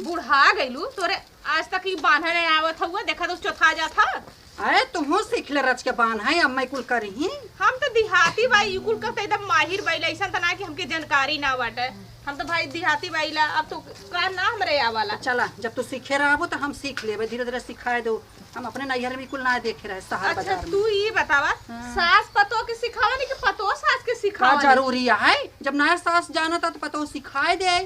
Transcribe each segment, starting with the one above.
बुढ़ा गईलू तोरे आज तक ही बांधे नहीं आवत हुआ देखा तो चौथा जाता। अरे तुम सीख ले रच के बांध है अम्मा कुल करही। हम तो देहाती बाई कुल कहते एकदम माहिर बाई ऐसा तो ना कि हमके जानकारी ना बाटे। हम तो भाई देहाती बाई ला अब तो का ना हमरे आवाला। चला जब तू सीखे रहो तो हम सीख लेबे धीरे धीरे सिखाए दो। हम अपने नैहर में कुल ना देखे रहे शहर अच्छा बाजार में। तू ये बतावा सास पतो के सिखावा नहीं कि पतो सास के सिखावा जरूरी है जब नया सास जाना था तो पतो सिखाए दे।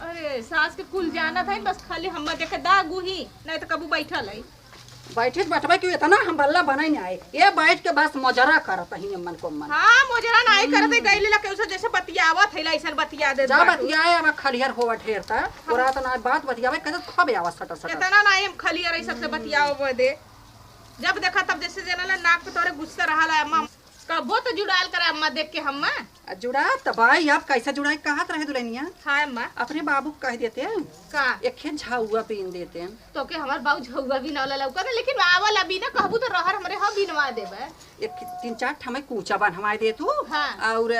अरे सास के कुल जाना था बस खाली हम देखे दागू ही नहीं तो कबू बैठल है बैठे बैठबे क्यों इतना हम बल्ला बनाई नहीं आए ये बैठ के बस मोजरा करत ही मन को मन। हां मोजरा नहीं करते गईले ला केउसे जैसे बतियावत है ऐसा बतिया दे जा बतियाए अब खलियर होवा ढेर ता पूरा तो ना बात बतियावे कद खबे आवा सटा सटा इतना ना हम खलियर ऐ सबसे बतियाव दे जब देखा तब जैसे जनला नाक पे तोरे गुस्सा रहला अम्मा कबो तो जुड़ाल करे अम्मा देख के हम जुड़ा तबाई अब कैसे जुड़ाई कहत रहे दुल्हनिया। हां अम्मा अपने बाबू को कह देते हैं का एक खे झाउआ पीन देते हैं तो के हमार बाबू झौगा भी ना लौका ना लेकिन आवला भी ना कहबू तो रहर हमरे ह बिनवा देबे एक 3-4 ठमे कूचा बनवाए दे तू हाँ। और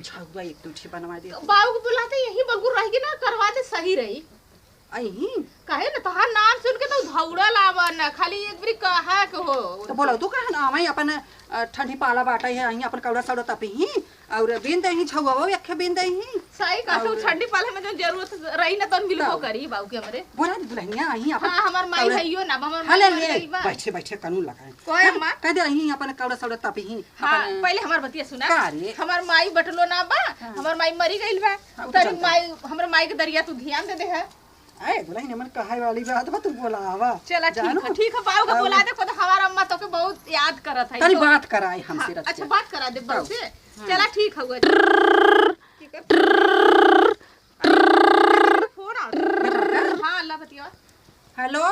झाउआ एक दूठी बनवाए दे बाबू को बुलाते यही बलगुर रह के ना करवा दे सही रही अही कहे ना तोहार नाम सुन के तो धौड़ल आवन खाली एक बारी कहा के हो तो बोलो तू कहे ना मैं अपन ठंडी पाला बाटा है अही अपन कौड़ा सौड़ा तपी ही और बिन दे ही झउआ वो एक बिन दे ही सही का तो ठंडी पाले में जो जरूरत रही ना तो मिलबो करी बाबू के हमरे बोला दुल्हनिया अही अपन हां हमार माई हइयो ना हमर हले ले बैठे बैठे कानून लगाए कोई अम्मा कह दे अही अपन कौड़ा सौड़ा तपी ही हां पहले हमार बतिया सुना का रे हमार माई बटलो ना बा हमार माई मरी गइल बा तरी माई हमर माई के दरिया तू ध्यान दे है अरे दुल्हन मन कहे वाली बात बा तू बोलावा चला ठीक है बाबू को बुला दे को हमार अम्मा तो के बहुत याद करत है तनी बात कराई हमसे रच अच्छा बात करा दे बाबू से चला ठीक हुआ ठीक है फोन आ हां अल्लाह बतिया हेलो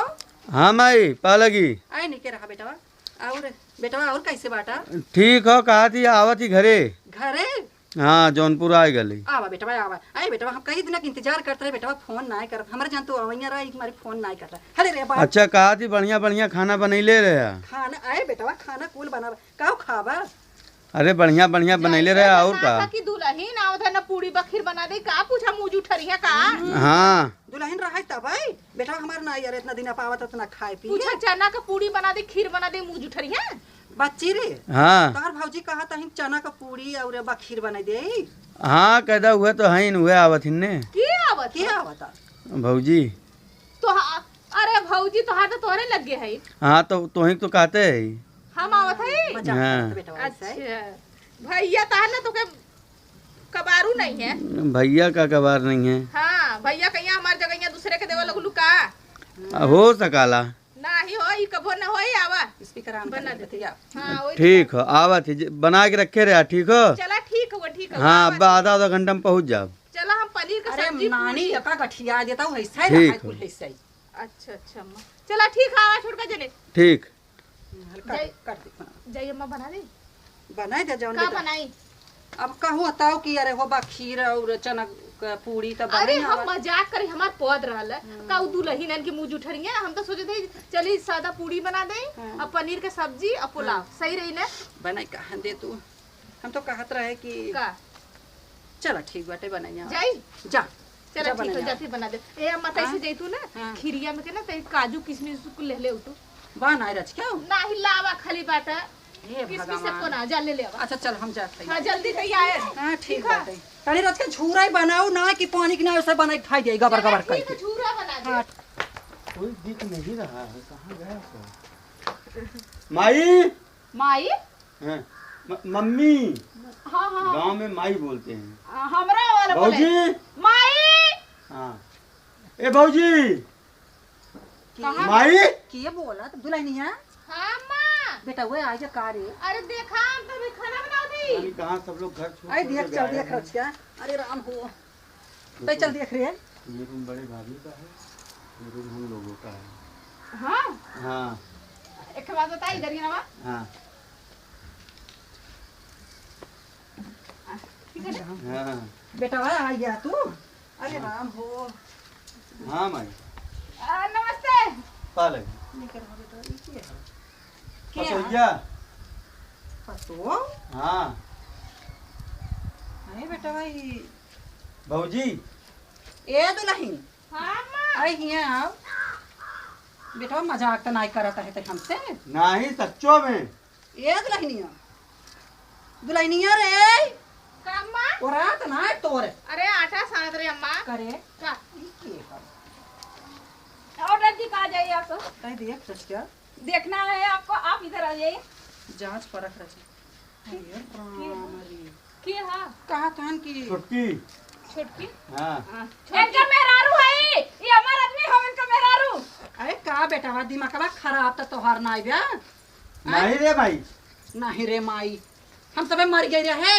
हाँ माई पालगी आई नहीं के रहा बेटा और बेटा और कैसे बाटा ठीक हो कहा थी आवत ही घरे घरे हाँ जौनपुर आ गली आवा बेटा आवा अरे बेटा हम कई दिन इंतजार करते रहे बेटा फोन ना कर हमारे जान तो अवैया रहा हमारी फोन ना कर रहा अरे रे बात अच्छा कहा थी बढ़िया बढ़िया खाना बनैले रहे खाना आए बेटा खाना कुल बना काऊ खावा अरे बढ़िया बढ़िया बनैले रहे और का की दुल्हन आओ था ना पूरी बखीर बना दे का पूछा मुंह उठरी है का हाँ दुल्हन रहा तब आई बेटा हमार ना यार इतना दिन पावत इतना खाए पी पूछा चना का पूरी बना दे खीर बना दे मुंह उठरी है बच्ची रे हाँ तार भौजी कहा था चना का पूरी और बखीर बना दे हाँ कैदा हुए तो है हुए आवत हिन्ने के आवत के आवता भौजी तो अरे भौजी तोहार तो तोरे लग गए है हाँ तो तोही तो कहते है हम आवत है मजाक हाँ। करत बेटा वैसे अच्छा भैया तार ना तो के कबारू नहीं है भैया का कबार नहीं है हाँ भैया कहिया हमार जगह दूसरे के देवा लगलू का हो सकाला नाही हो ई कबो ना होई आवा स्पीकर ऑन बना कर दे। देतिया हां ओई ठीक हो आवत ही बना के रखे रहे ठीक हो चला ठीक हुआ ठीक है हाँ अब आधा घंटा में पहुँच जाओ चला हम पनीर का अरे सब्जी नानी का गठिया देता हूं ऐसा ठीक रहा कुल ऐसा ही अच्छा अच्छा अम्मा चला ठीक है आवा छोड़ के जने ठीक हल्का जय- कर दे जय अम्मा बना दे बनाए दे जौन का बेटा बनाई अब कहूँ बताओ कि अरे हो बा खीर और चना का पूरी तब अरे हम मजाक करे हमार पद रहल का उ दुल्हन के मुंह उठरी है हम तो सोचे थे चली सादा पूरी बना दे और पनीर के सब्जी और पुलाव सही रही ना बनाई कहां दे तू हम तो कहत रहे कि का चला ठीक बाटे बनाइया जाई जा चला ठीक हो जाती बना दे ए अम्मा तैसे जैतू ना हाँ। खीरिया में के ना तै काजू किशमिश को ले ले उतू बनाए रच क्या ना हिलावा खाली बाटा हे किशमिश से भगवान कोना जा ले ले आवा अच्छा चल हम जाते हां हैं जल्दी तैयार हां ठीक बाटे तनी रच के झूरा बनाओ ना कि पानी के ना ऐसे बनाई खाई दे गबर गबर करके झूरा बना दे हां कोई दिख नहीं रहा है कहाँ गया माई माई हाँ, मम्मी हां हां गांव में माई बोलते हैं हमरा वाला बोले भौजी माई हाँ ए भौजी कहाँ माई किए बोला तो दुल्हनिया हां मां बेटा वो आज का रे अरे देखा हम तो भी खाना बना दी अभी कहाँ सब लोग घर छोड़ आई छोड़ देख के चल आए देख हैं। रच क्या अरे राम हो तो चल देख रे ये रूम बड़े भाभी का है ये रूम हम लोगों का है हां हाँ एक बात बताई इधर ना हाँ ठीक है ना हाँ बेटा आ गया तू अरे राम हो हाँ माई नमस्ते पालक निकल हो बेटा ये है पसोइया पतो हाँ अरे बेटा भाई भौजी ए दुल्हन हां मां आई हिया आओ बेटा मजाक तो नहीं करत है त हमसे नहीं सच्चो में ए दुल्हनिया रे का अम्मा? ओरा त ना तोरे अरे आटा सानत रे अम्मा। करे का? ई के कर ऑर्डर दिखा जाइए आपको, कह दिया सच्चा देखना है आपको, आप इधर आ जाइए। जांच परख रही ये प्रामरी की हां? कहा कान की छुटकी छोटकी? हाँ इनका मेहरारू है, ये हमारा आदमी हो, इनका मेहरारू। अरे का बेटा दिमागवा खराब त तोहार नाई बा नहीं रे भाई नहीं रे माई हम सबे मर गए रहे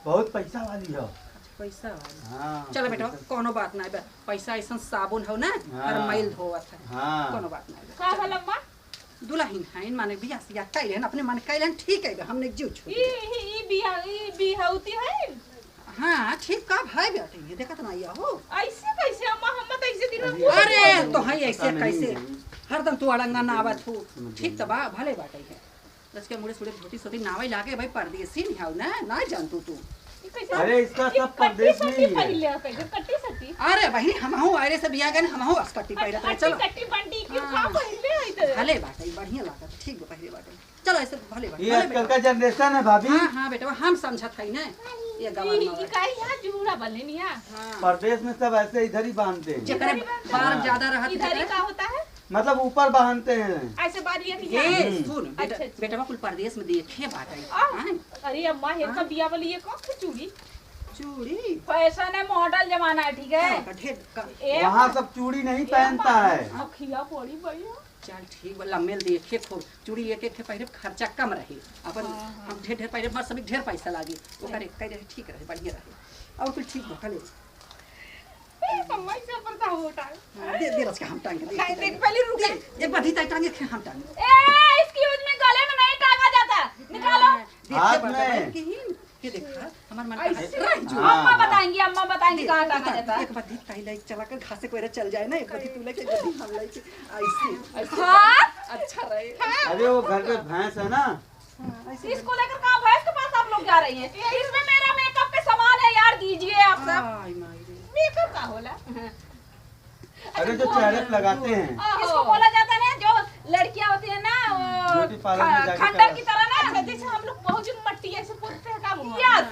बहुत पैसा वाली हो। पैसा वाली हाँ चलो बेटा कोनो बात नहीं बा पैसा ऐसा साबुन हो ना हर हाँ। मैल धोवत है हाँ कोनो बात नहीं बा। का भला अम्मा? दुल्हन है माने बियाह सिया कैलन अपने माने कैलन ठीक है बा, हमने जीव छोड़ ई बिहाउती है। हाँ ठीक का भाई बेटे ये देखत ना आया हो ऐसे कैसे अम्मा? हम तो ऐसे दिन में अरे तो है ऐसे नहीं, कैसे नहीं। हरदम तू अड़ंगा ना आवत हो ठीक त बा भले बाटे है दस के मुड़े सुड़े छोटी छोटी नावे लागे भाई परदेसी नहीं हाउ ना जान तू कैसे? अरे इसका सब प्रदेश में ही है। पहले कैसे कट्टी सटी? अरे बहनी हम हूं आरे से बियाह गन हम हूं अस्कटी पहिरत रहे चलो कट्टी बंटी की हाँ। का पहले है तो? भले बाटे बढ़िया लागत ठीक बा पहले बाटे चलो ऐसे भले बाटे ये भले आजकल बेटा। का जनरेशन है भाभी। हाँ हाँ बेटा हम समझत है ना ये गवार ई का यहाँ जुड़ा बने नहीं है। हाँ प्रदेश में सब ऐसे इधर ही बांधते हैं, जेकरे बार ज्यादा रहत इधर ही है का होता है? मतलब ऊपर बांधते हैं। ऐसे बारी है कि ए सुन बेटा अच्छा, अच्छा। बेटा कुल परदेश में देखे बाटे आ। हाँ अरे अम्मा हेर बिया वाली ये कौन सी चूड़ी? चूड़ी फैशन है, मॉडल जमाना है, ठीक है। का ढेर का ए वहाँ सब चूड़ी नहीं पहनता है। अखिया पड़ी भैया। चल ठीक बा लम्मेल देखे खूब चूड़ी एक एक पहिरे खर्चा कम रही अपन हम ढेर ढेर पहिरे मर सभी ढेर पैसा लागी ओकरे कह रहे ठीक रहे बढ़िया रहे और कुछ ठीक बा चले अम्मा से पड़ता होता है। दे रस के हम टांग के नहीं, देख पहले रुक जा। एक बार दी टांगे हम टांग ए, एक्सक्यूज मी, गले में नहीं टांगा जाता, निकालो। हाथ में। ये देखा हमार मन ऐसे? का हाँ, अम्मा बताएंगी कहाँ टांगा जाता है। एक बार दी ताई लाई चला कर घासे को चल जाए ना एक बार तू लेके एक बार हम लाइके ऐसे हाँ, अच्छा रहे अरे वो घर पे भैंस है ना, ऐसे इसको लेकर कहाँ भैंस के पास आप लोग जा रही हैं? इसमें मेरा मेकअप के सामान है यार, दीजिए आप सब। आई माई रे मेकअप का होला? अरे जो चेहरे पे लगाते हैं। इसको बोला जाता है ना, जो लड़कियां होती है ना, वो ब्यूटी पार्लर में जाके खंडर करा। की तरह ना। अच्छा, जैसे हम लोग बहुत जो मट्टी ऐसे पोतते हैं का मुंह? यस।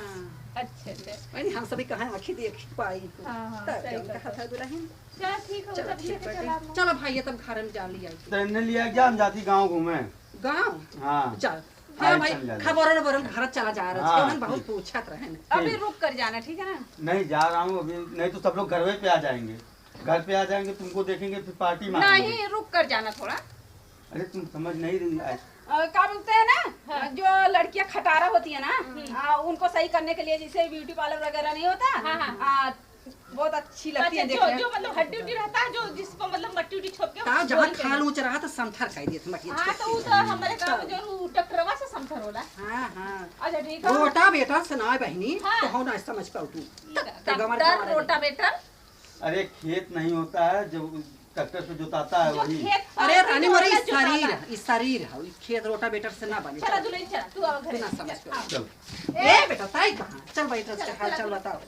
अच्छे से। मैंने हम सभी कहा आँखी देख पाई तो हाँ, तब सही जब बात कहा था दुल्हन चलो ठीक हो चलो सब ठीक लेके बाटे चला हम। चलो भाई ये तब घर में जा लिया तो इन्हें लिया क्या हम जाती गाँव घूमे। गांव हाँ चल हाँ भाई चल जाना। खबरों बरन घर चला जा रहा हाँ, है बहुत ठीक। पूछत रहे न। अभी रुक कर जाना, ठीक है ना। नहीं जा रहा हूँ अभी, नहीं तो सब लोग घर पे आ जाएंगे। घर पे आ जाएंगे तुमको देखेंगे फिर पार्टी मारेंगे। नहीं, रुक कर जाना थोड़ा। अरे तुम समझ नहीं रही है। क्या बोलते हैं ना, जो लड़कियां खटारा होती है ना, उनको सही करने के लिए, जैसे ब्यूटी पार्लर वगैरह नहीं होता, हाँ, बहुत अच्छी लगती है अच्छा, देखने जो मतलब हड्डी उड्डी रहता है, जो जिसको मतलब मट्टी उड्डी छोप के ता जहाँ वही खाल चाहिए। ऊंच रहा तो समथर कह दिए थे मटिया हाँ, तो वो तो हमारे गाँव में जो डॉक्टरवा से समथर होला। हाँ हाँ अच्छा ठीक है। रोटा बेटा सुना बहनी हाँ। तो हो ना समझ पाऊ तू डॉक्टर रोटावेटर। अरे खेत नहीं होता है जब ट्रैक्टर से जोताता है जो वही। खेत अरे पालती रानी है, मोरे वही जोताता है। इस शरीर है इस खेत रोटा बेटर से ना बने चला दुल्हन चला, तू अब तू घर ना समझ पाऊ चल ए बेटा ताई कहाँ चल बैठ रस हाल चल बताओ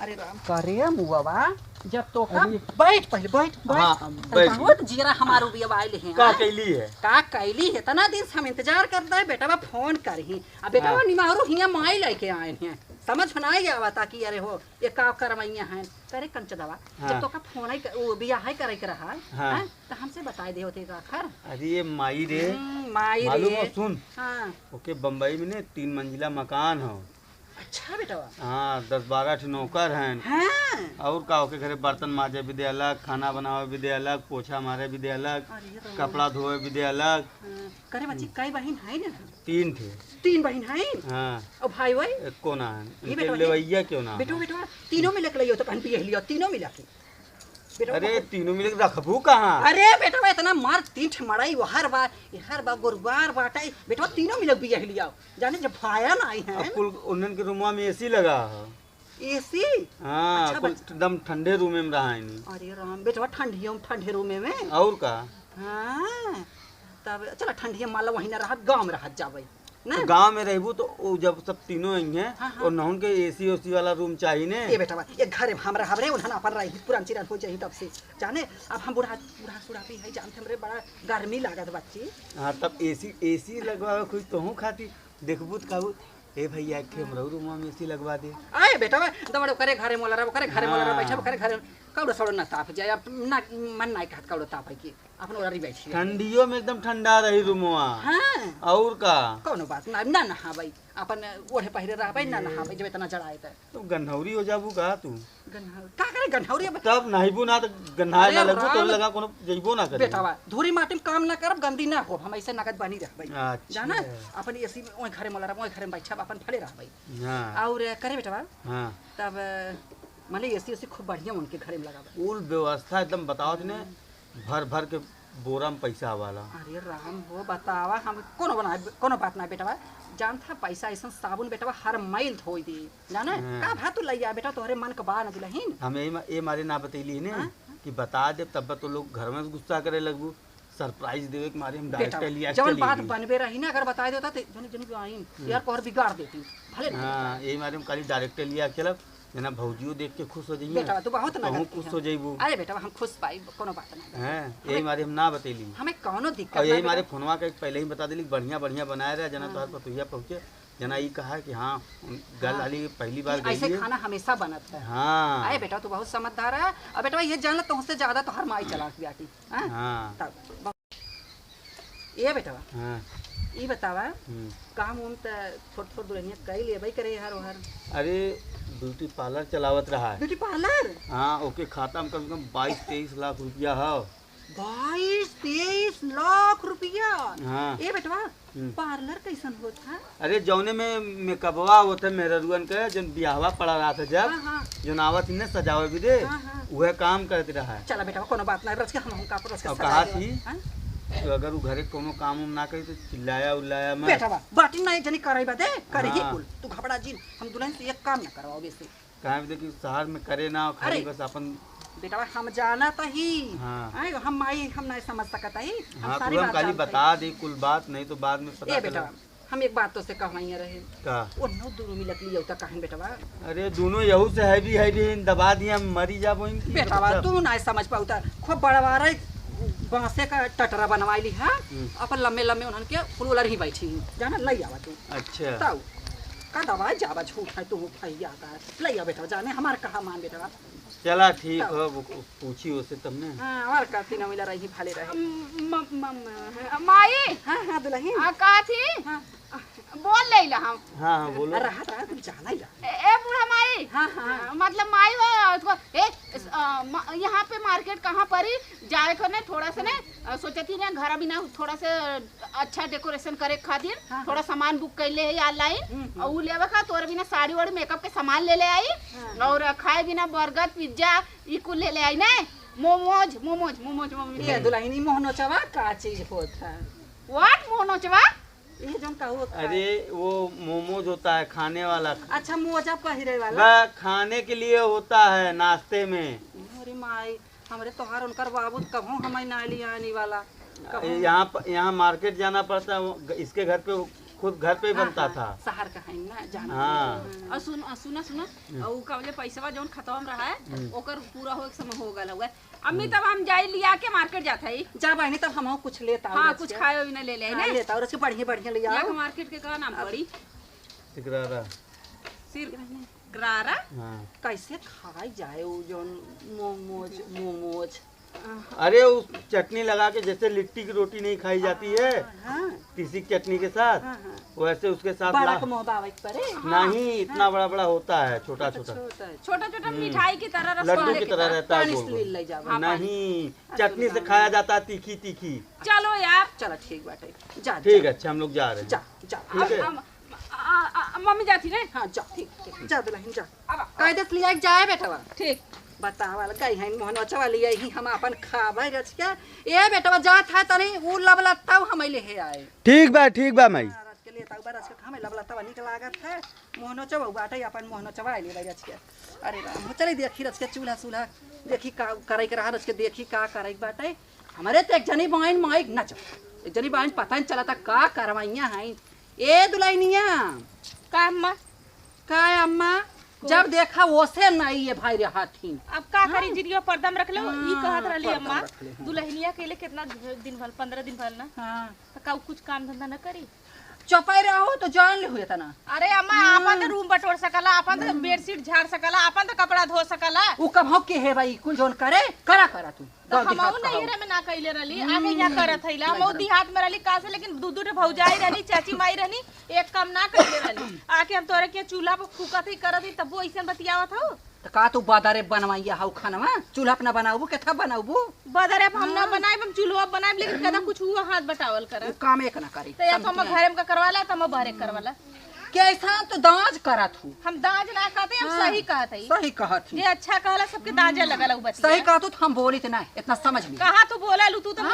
अरे राम करे मुआवा जब तो का बैठ पहले बैठ हाँ, बैठ बैठ। बहुत जीरा हमारो भी आइले हैं का कैली है। का कैली है तना दिन से हम इंतजार करता है बेटा फोन करही अब बेटा हाँ। निमारो हिया माई लेके आए हैं समझ में आई आवता कि अरे हो ये का करवैया हैं करे कंचदवा हाँ। जब तो का फोन आई वो बियाह है करे के रहा हाँ। हैं? तो हमसे बताए दे होते का खर अरे ये माई रे, माई मालूम रे हो सुन, हाँ ओके बम्बई में ने 3 मंजिला मकान हो। अच्छा बेटा हाँ 10-12 ठे नौकर हैं। हाँ और का ओके घरे बर्तन माजे भी दे अलग, खाना बनावे भी दे अलग, पोछा मारे भी दे अलग, अरे ये तो कपड़ा धोए भी दे अलग। हाँ। करे बच्ची कई बहन है ना 3 थे। 3 बहन है हाँ और भाई वही एक को ना है, ये इनके बेटवा, लेवैया क्यों ना बेटो है? बेटो तीनों मिल के लियो तो बहन पिए लियो तीनों मिला के बेटो अरे तीनों मिले के रखबू कहाँ? अरे बेटा इतना मार तीठ मड़ाई वो हर बार गुरुवार बाटाई बेटा तीनों मिल बिया लिया जाने जब फाया ना आई है अब कुल उन्हन के रूमवा में एसी लगा है। एसी हाँ अच्छा कुल एकदम ठंडे रूम में रहा है नहीं। अरे राम बेटा ठंडे रूम में और का हाँ तब चला ठंडी मान लो वहीं ना रहा गाँव में रह जावे ना? तो गांव में रहबू तो वो जब सब तीनों आई हैं हाँ, हाँ। और नहुन के एसी ओसी वाला रूम चाहिए ने। ये बेटा ये घर हमरा हमरे उन्हन अपन रही पुरान चिरान हो जाई तब से जाने अब हम बूढ़ा बूढ़ा सुढ़ा भी है जानते हमरे बड़ा गर्मी लागत बच्ची। हाँ तब एसी लगवावे खुद तो हूँ खाती देखबू तो कहू ए भैया एक हमरो रूम में एसी लगवा दे। आए बेटा दमड़ करे घरे मोला रे करे घरे मोला रे हाँ। बैठा करे घरे कौड़ो सड़ो ना ताप जाए अब ना मन ना कहत कौड़ो ताप है कि अपन ओरी बैठी ठंडियों में एकदम ठंडा रही रूमवा। हां और का कोनो बात ना ना नहा भाई अपन ओढ़े पहिरे रहबै ना नहा भाई जब इतना जड़ाए त तो गन्हौरी हो जाबू का तू। गन्हौरी का करे गन्हौरी तब नहाइबू ना तो गन्हाए ना अरे लगबू तो राम। लगा कोनो जइबो ना करे। बेटावा धूरी माटी में काम ना करब गंदी ना हो हम ऐसे नगद बनी रहबै अच्छा। जाना अपन एसी में ओए घरे मोला रे ओए घरे में बैठा अपन फले रहबै हाँ और करे बेटावा हाँ तब माने एसी खूब बढ़िया उनके घरे में लगावे कुल व्यवस्था एकदम बताओ तने भर भर के बोरा में पैसा वाला। अरे राम हो बतावा हम कोनो बात ना बेटावा जानता पैसा ऐसा साबुन बेटावा हर माइल धोई दी जाना हाँ। का भा तू लइया बेटा तोहरे मन के बा न दिलहिन हम ये मारे ना बतैली ने कि बता दे तब तो लोग घर में गुस्सा करे लगबू सरप्राइज देवे के मारे हम डायरेक्ट लिया जब बात बनबे रही ना अगर बता देता तो जन जन आइन यार कोहर बिगाड़ देती भले ना हाँ यही मारे हम खाली डायरेक्ट लिया चलब जना भौजियो देख के खुश हो जाइए बेटा तू बहुत तो नगद खुश हो जाइबू। अरे बेटा हम खुश पाई कोनो बात ना हैं यही मारे हम ना बतैली हमें कोनो दिक्कत और यही ना मारे फोनवा के पहले ही बता दिली बढ़िया बढ़िया बनाए रहे जना तोहर पतुहिया पहुंचे जना ये कहा कि हाँ गल वाली पहली बार गई ऐसे है। खाना हमेशा बनत है हाँ अरे बेटा तू बहुत समझदार है और बेटा ये जान तुमसे ज्यादा तो हर माई चला बेटी हां हाँ तब ये बेटा हाँ ये बतावा हम्म। काम उम त छोट दुल्हनिया कई लेबई करे हर ओहर अरे ब्यूटी पार्लर चलावत रहा है। ब्यूटी पार्लर हाँ ओके खाता में कम से कम 22-23 लाख रुपया है। 22-23 लाख रुपया हाँ ये बेटवा हम्म। पार्लर कैसन होता अरे जौने में मेकअपवा होते मेहरुअन के जन बियाहवा पड़ा रहा था जब हाँ हाँ जो नावत ही ने सजावे भी दे हाँ, हाँ। वह काम करते रहा है। चला बेटा कोनो बात ना रच के हम का रच के अब सजा कहा देवा। थी? हाँ? तो अगर वो घरे कोनो काम उम ना करी तो चिल्लाया उल्लाया मैं बेटा बाटी नहीं जनी करई बदे करेगी हाँ। कुल तू घबरा जी हम दुल्हन से एक काम ना करवाओ बेसी कहा भी देखी शहर में करे ना खाली अरे। बस अपन बेटा हम जाना तो ही हाँ। आए हम माई हम नहीं समझ सकता ही हाँ सारी तू हम बात खाली जानते ही। बता दे कुल बात नहीं तो बाद में पता ए बेटा चला हम एक बात तो से कहवाइए रहे का। वो नौ दूर मिलत लियो त कहन बेटा अरे दोनों यहू से हैवी दबा दिया मरी जा बोइन की बेटा तू नहीं समझ पाउता खूब बड़वा रे बांसे का टटरा बनवाइली है अपन लम्बे लम्बे उन्हन के फुलर ही बैठी जाना लई आवा तू अच्छा ताऊ का दवा जावा झूठ है तू फैया का लई आ बेटा जाने हमार कहा मान बेटा चला ठीक है वो पूछी उससे तुमने। हां और का तीन मिला रही भाले रहे माई हां हां दुल्हन आ का थी हां बोल लेला हम हाँ हाँ बोलो। रहा रहा तुम जाना ही रहा ए बूढ़ा माई हाँ हाँ मतलब माई हो उसको यहाँ पे मार्केट कहाँ पड़ी जाए को ने थोड़ा सा ने सोचती ने घर भी ना थोड़ा से अच्छा डेकोरेशन करे खातिर हाँ। थोड़ा सामान बुक कर ले है ऑनलाइन और उ लेवे खा तोर बिना साड़ी वाड़ी मेकअप के सामान ले ले आई और खाए बिना बर्गर पिज्जा ई कुल ले ले आई ने मोमोज मोमोज मोमोज मोमोज ये दुल्हनी मोहनो चवा का चीज होता व्हाट मोनोचवा ये जन का हो अरे वो मोमोज होता है खाने वाला अच्छा मोजा पहिरे वाला वह खाने के लिए होता है नाश्ते में। अरे माई हमरे तोहार उनकर बाबू कभों हमें ना लिया आने वाला कभों यहाँ मार्केट जाना पड़ता है इसके घर पे खुद घर पे ही बनता था। शहर का है ना जाना हाँ और सुना और का बोले पैसा जोन खत्म रहा है ओकर पूरा हो समय हो गल हुआ अम्मी तब हम जाई लिया के मार्केट जात है जा बहनी तब हम कुछ लेता हाँ कुछ खाए भी ना ले ले हाँ, लेता और उसके बढ़िया बढ़िया ले यहाँ आओ के मार्केट के का नाम पड़ी तिकरारा। सिर गरारा हाँ कैसे खाई जाए वो जोन मोमोज मोमोज अरे उस चटनी लगा के जैसे लिट्टी की रोटी नहीं खाई जाती है हाँ किसी चटनी के साथ हाँ हाँ वैसे उसके साथ बड़ा को मोबाइल परे नहीं इतना बड़ा बड़ा होता है छोटा छोटा छोटा है छोटा छोटा मिठाई की तरह लड्डू रसगुल्ले की तरह रहता है पानी गोल से गोल। ले जाओ नहीं चटनी से खाया जाता है तीखी तीखी। चलो यार चलो ठीक बात है जा ठीक है अच्छा हम लोग जा रहे हैं। जा जा ठीक है मम्मी जाती रे हाँ जा ठीक ठीक जा दुल्हन जा कायदे से लिया के जाए बेटवा ठीक बतावल गई है मोहन बचवा लिए ही हम अपन खावे रच के ए बेटवा जात है तनी उ लबलत्ता हम ले हे आए ठीक बा माई। रच के लिए तब रच के हमें लबलत्ता निक लागत है मोहनो चवा बाटे अपन मोहनो चवा ले रच के अरे राम चले देखी रच के चूल्हा चूल्हा देखी का करे के रहा रच के देखी का करे के बाटे हमारे तो एक जनी बहन माइक नच एक जनी बहन पता नहीं चला था का करवाइया है ए दुलाइनिया का अम्मा का अम्मा जब देखा ओसे नहीं है भाई रे हाथीन। अब का करी जिरिया पर्दा में रख लो ई कहत रहली पर्दा अम्मा में रख ले, हाँ। दुल्हनिया के लिए कितना दिन भर 15 दिन भर ना हाँ तो का कुछ काम धंधा न करी चौपाई रहो तो जान ले हुए तना। अरे अम्मा आपन तो रूम बटोर सकला आपन तो बेडशीट झाड़ सकला आपन तो कपड़ा धो सकला उ कब हो के है भाई कुल जोन करे करा करा तू तो हमहू नैहरा में ना कइले रहली आगे यहाँ करत हइला हमहू देहात में रहली का से लेकिन दू दू भौजाई रहली चाची माई रहनी एक काम ना कइले रहली आके हम तोरे के चूल्हा पे फूकत ही करत ही तब वो ऐसे बतियावत हो तो का तू बादारे बनवाइया हाउ खाना चूल्हा अपना बनाऊबू के था बनाऊबू बदरे हम ना बनाए हम चूल्हा बनाए लेकिन कदा कुछ हुआ हाथ बटावल कर उ काम एक ना करी तो या तो हम घरे में करवाला तो हम बहरे करवाला कैसा तो दाज करत हूँ। हम दाज ना कहते हम सही कहत हई सही कहत जे अच्छा कहला सबके दाजे लगल उ बतिया सही कहत तो हम बोली तो नहीं इतना समझ ली कहा तू बोला लू तू तो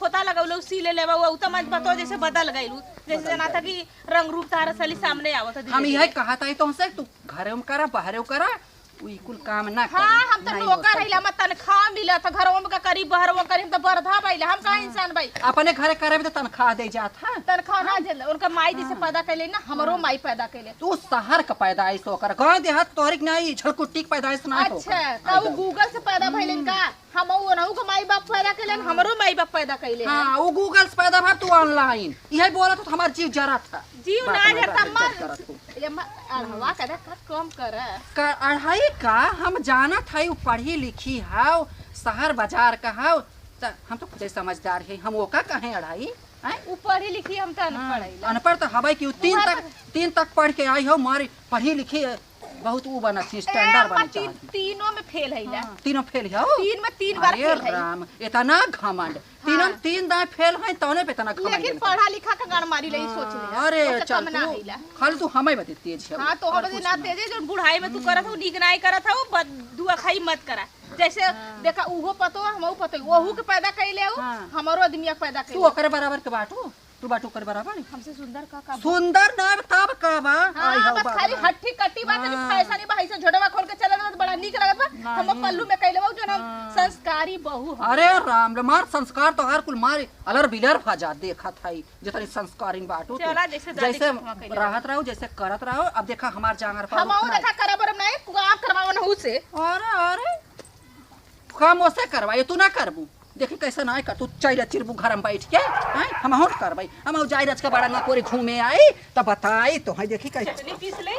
खोता लगौलो सीले लेवा वो तो मत बतो जैसे बदल गइलू जैसे ना था कि रंग रूप तारा सली सामने आवत हम यही कहत है तो से तू घरे में करा बाहरे करा उई कुल काम ना कर। हाँ हम तो नौकर हइला मत तनख्वाह मिलत घरों में का करी बहरों करी हम तो बरधा पाइला हम कहाँ इंसान भाई अपने घरे करे तो तनख्वाह दे जात है तनख्वाह ना जल उनका माई जैसे पैदा कैले ना हमरो माई पैदा कैले तू शहर का पैदाइश होकर गांव देहात तोहरिक नहीं झलकुट्टी का पैदाइश ना हो। अच्छा तो वो गूगल से पैदा भइलन का हम ओनहु का माई बाप पैदा कैलन हमरो माई बाप पैदा कैले हां वो गूगल से पैदा भर तू ऑनलाइन यही बोला तो हमार जीव जरा था जीव ना जरता मर ये अढ़वा कदा कम कर अढ़ाई का हम जाना था वो पढ़ी लिखी हाउ शहर बाजार का हाउ हम तो खुद समझदार है हम वो का कहें अढ़ाई ऊ पढ़ी लिखी हम तो अनपढ़ हइला अनपढ़ तो हवाई की तीन तक पढ़ के आई हो मारी पढ़ी लिखी बहुत वो बना थी स्टैंडर्ड बना चाहिए तीनों में फेल हइला तीनों फेल है तीन में 3 बार फेल है राम इतना घमंड तीनों 3 दाए फेल है तौने पे इतना घमंड लेकिन पढ़ा लिखा का गान मारी लई सोच ले अरे चल तू खाली तू हमें बते तेज है हां तो हम ना तेज जो बुढ़ाई में तू करत हो नीक नाई करत हो दुआ खाई मत करा जैसे देखा उहो पतो हमहु पतो ओहू के पैदा कैले हो हमरो आदमिया पैदा कैले तू ओकरे बराबर के बाटू तू बाटू कर बराबर हमसे सुंदर का सुंदर ना तब का बा आई हो बा खाली हट्टी कट्टी बात नहीं फैशनी बा ऐसे झोड़वा खोल के चलल तो बड़ा नीक लगत बा हम पल्लू में कैले हो जो हम संस्कारी बहू अरे राम रे मार संस्कार तो हर कुल मारे अलर बिलर फजा देखा थाई जितनी संस्कारिन बाटू जैसे राहत रहो जैसे करत रहो अब देखा हमार जांगर पर हम देखा करबर नहीं कुआ करवावन हु से अरे काम ओसे करवाए तू ना करबू देखी कैसे ना कर तू चाइरा चिरबू घर में बैठ के हैं हम होट करबई हम जाई रच के बड़ा ना कोरी घूमे आई त बताई तो है देखी कैसे चटनी पीस ले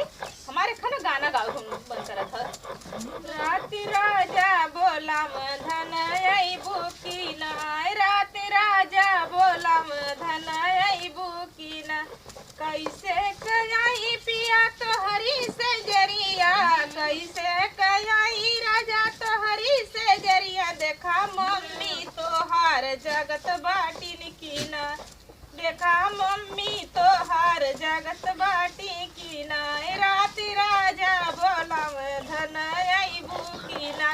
हमारे खाना गाना गाओ हम बंद करत ह रात राजा बोला धन आई बुकीना रात राजा बोला धन आई बुकीना कैसे कयाई पिया तोहरी से जरिया कैसे कयाई राजा तोहरी से जरिया देखा मम्मी तोहार जगत बाटिन कीना देखा मम्मी तोहार जगत बाटी कीना रात राजा बोला धन आई बुकीना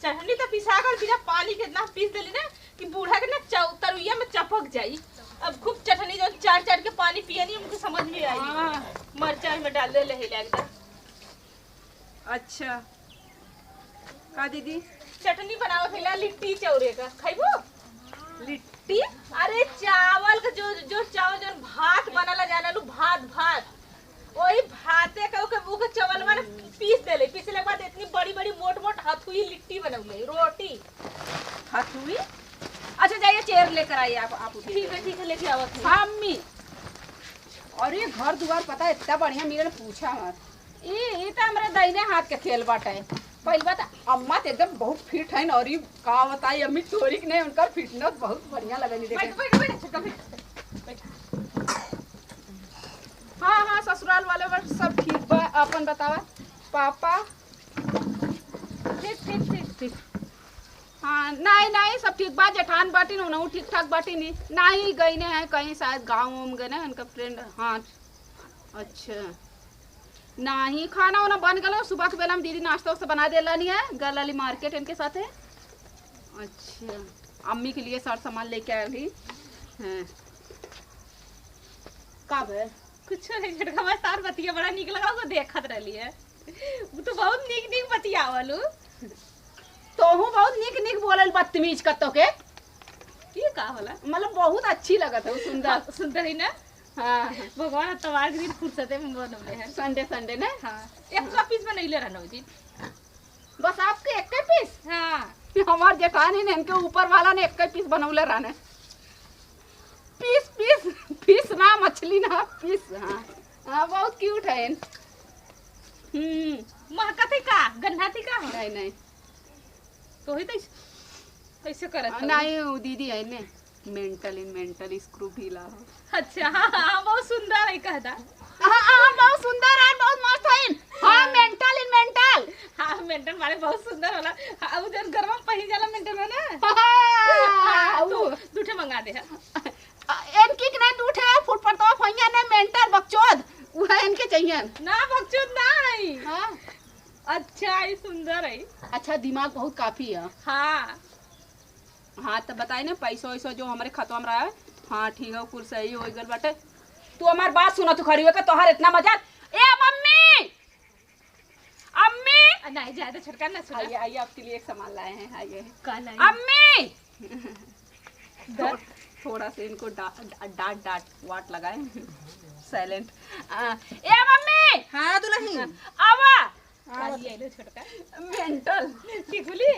चटनी तो पिसा कर बिना पानी के इतना पीस देली ना कि बूढ़ा के ना तरुइया में चपक जाई अब खूब चटनी जो चार के पानी पिए नहीं उनको समझ में आई मरचा में डाल दे ले एकदम अच्छा का दीदी चटनी बनाओ थैला लिट्टी चौरे का खाइबो लिट्टी अरे चावल का जो चावल जो भात बनाला जाना लू भात वही भाते का के चावल में पीस देले पीसले के बाद इतनी बड़ी मोट हथुई लिट्टी बनौले रोटी हथुई अच्छा जाइए चेयर लेकर आइए आप ठीक है लेके आवत मम्मी और ये घर दुआर पता है इतना बढ़िया मिलल पूछा मत ये तो हमारे दाहिने हाथ के खेल बाटे पहली बात अम्मा तो एकदम बहुत फिट है और ये का बताई अम्मी चोरी नहीं उनका फिटनेस बहुत बढ़िया लगनी देखे हाँ ससुराल वाले वर्ष सब ठीक बा अपन बतावा पापा ठीक हाँ नहीं सब ठीक बा जेठान बाटी ना ठीक ठाक बाटी नहीं गई ने है कहीं शायद गाँव में गए उनका फ्रेंड हाँ अच्छा नहीं खाना वाना बन गलो सुबह के बेला में दीदी नाश्ता वास्ता बना देला नहीं है गल वाली मार्केट इनके साथ है अच्छा अम्मी के लिए सारा सामान लेके आए भी हैं कब है कुछ नहीं झटका मैं सार बतिया बड़ा निक लगा वो देखत रहली है वो तो बहुत निक बतिया वालू तो हूँ बहुत निक बोलल बदतमीज कतो के ये का होला मतलब बहुत अच्छी लगत है सुंदर सुंदर ही ना हाँ भगवान तवार के दिन फुर्सते में बनौले है। संडे संडे ने हाँ एक का पीस बनैले रहना जी। बस आपके एक पीस। हाँ हमार जेठानी ने इनके ऊपर वाला ने एक पीस बनौले रहने। पीस पीस पीस ना मछली ना पीस। हाँ हाँ बहुत क्यूट है। महकती का गन्हाती का है नहीं नहीं तो ही तो कैसे करत हो? नहीं वो दीदी है ने मेंटल स्क्रू ढीला हो। अच्छा हाँ हाँ बहुत सुंदर है कहता। हाँ हाँ बहुत सुंदर है बहुत मस्त है। हाँ मेंटल हाँ मेंटल वाले बहुत सुंदर होला। हाँ उधर गरम पही जाला मेंटल में ना। हाँ तू दूठे मंगा दे। इनकी नहीं दूठे फुट पर तो फैया ने मेंटल बकचोद वो है इनके चाहिए ना बकचोद नहीं। हाँ अच्छा ये सुंदर है। अच्छा दिमाग बहुत काफी है। हाँ हाँ तो बताए ना पैसा वैसा जो हमारे खतवा में रहा है। हाँ ठीक है कुल सही हो गल बाटे। तू हमारी बात सुना तू खड़ी होकर तोहार इतना मजाक। ए मम्मी अम्मी नहीं ज्यादा छटका ना सुना। आइए आइए आपके लिए एक सामान लाए हैं। आइए कल अम्मी थोड़ा से इनको डांट वाट लगाए साइलेंट। ए मम्मी हाँ दुल्हन आवा काली आइलो छटका मेंटल टिकुली।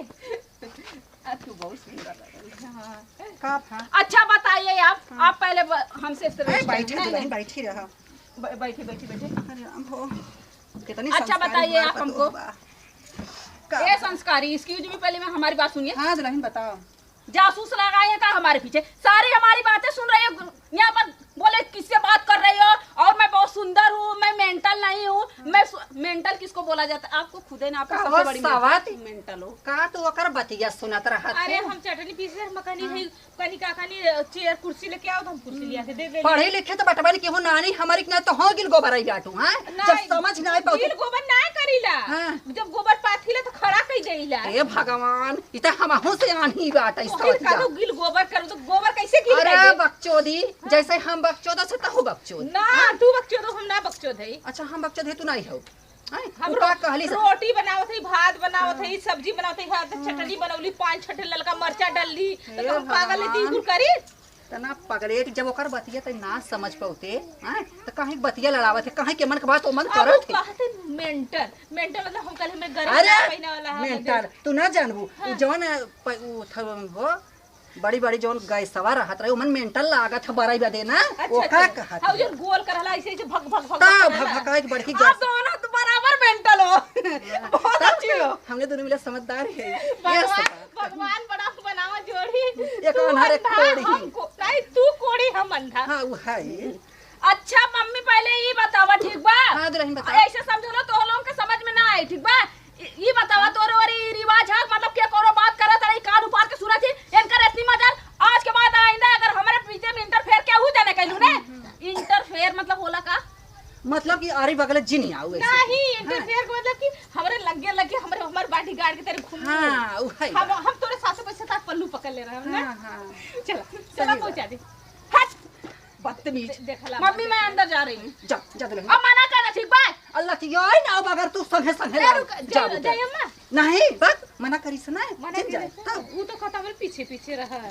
तू बहुत सुंदर लग रही है। हाँ का था अच्छा बताइए आप पहले हमसे बैठे दुल्हन बैठी रहा। बैठे बैठे बैठे। अरे राम हो कितनी अच्छा संस्कारी बताइए बुआ आप हमको। का ए संस्कारी एक्सक्यूज मी पहले मैं हमारी बात सुनिए। हाँ दुल्हन बताओ। जासूस लगाए हैं का हमारे पीछे सारी हमारी बातें सुन रही हो। यहाँ पर बोले किससे बात कर रही हो और मैं बहुत सुंदर हूँ मैं मेंटल नहीं हूँ। मैं मेंटल किसको बोला जाता है आपको खुद ही ना। आप का सबसे बड़ी सवाती? मेंटल हो। का तू ओकर बतिया सुनत रहत अरे है? हम चटनी पीसे मकानी है कनी का कनी चेयर कुर्सी लेके आओ तो हम कुर्सी लिया के दे दे। पढ़े लिखे तो बटवानी केहू नानी हमारी के ना तो हो गिल गोबर आई बाटू। हां जब समझ ना आई गिल पाऊ। गोबर ना करीला। हाँ। जब गोबर पाथीला तो खड़ा कई देईला। हे भगवान ई त हमहु से आनी बात है ओही सब। कादो गिल गोबर करो तो गोबर कैसे गिल अरे दे? बकचोदी जैसे हम बकचोदा से तहु बकचोद। ना तू बकचोद हम ना बकचोद है। अच्छा हम बकचोद है तू नहीं हो। हां हम तू का कहली से रोटी बनावत है भात बनावत है सब्जी बनावत है चटनी बनौली 5-6 ललका मरचा डालली तो हम पागल है ती करी। तना पगलेट जब ओकर बतिया त ना समझ पौते। हां त काहे बतिया लड़ावत है काहे के मन के बात ओ मन अब करत है। कहते मेंटल मतलब हम कल हमें गरीब अरे पहिना वाला है मेंटल तू ना जानबू उ जवन हो बड़ी बड़ी जवन गैसवा रहत रहे मन मेंटल लागत है बराई बदे ना ओ का कहत हाउ जो गोल करला ऐसे ऐसे भग भग भग का करला। भगभगाए की बड़की आप गैस दोनों तो बराबर मेंटल हो। बहुत अच्छी हो। हमने दोनों मिले समझदार है। भगवान बड़ा बनावा जोड़ी। एक तू अनहर एक अंधा, कोढ़ी। हम नहीं तू कोड़ी हम अंधा। हां वो है। अच्छा मम्मी पहले ये बतावा ठीक बा। हां दुल्हन बता। ऐसे समझो ना तो लोगों के समझ में ना आए ठीक बा। ये बतावा तोरे और रिवाज है मतलब क्या करो बात करत रही कान उपार के सुनत थी इनकर इतनी मजाल आज के बाद आइंदा अगर हमारे पीछे में इंटरफेयर क्या हो जाने कहलू ने। इंटरफेयर मतलब होला का मतलब कि आरी बगल जिनी आऊ ऐसे। नहीं इंटरफेयर का मतलब कि हमरे लगे हमारे बाडी गार्ड के तरह घूम। हां वो है। हम तोरे सासू पैसे तक पल्लू पकड़ ले रहे हैं ना। हां चला पहुंचा दे। हट बदतमीज। देखला मम्मी मैं अंदर जा रही हूँ। जा जा दुल्हन अब मना करना ठीक बा। अल्लाह की योई ना अगर तू संगे संगे जा जय अम्मा नहीं बस मना करी से ना मना चल जाए करे वो तो खाता हमरे पीछे पीछे रहा।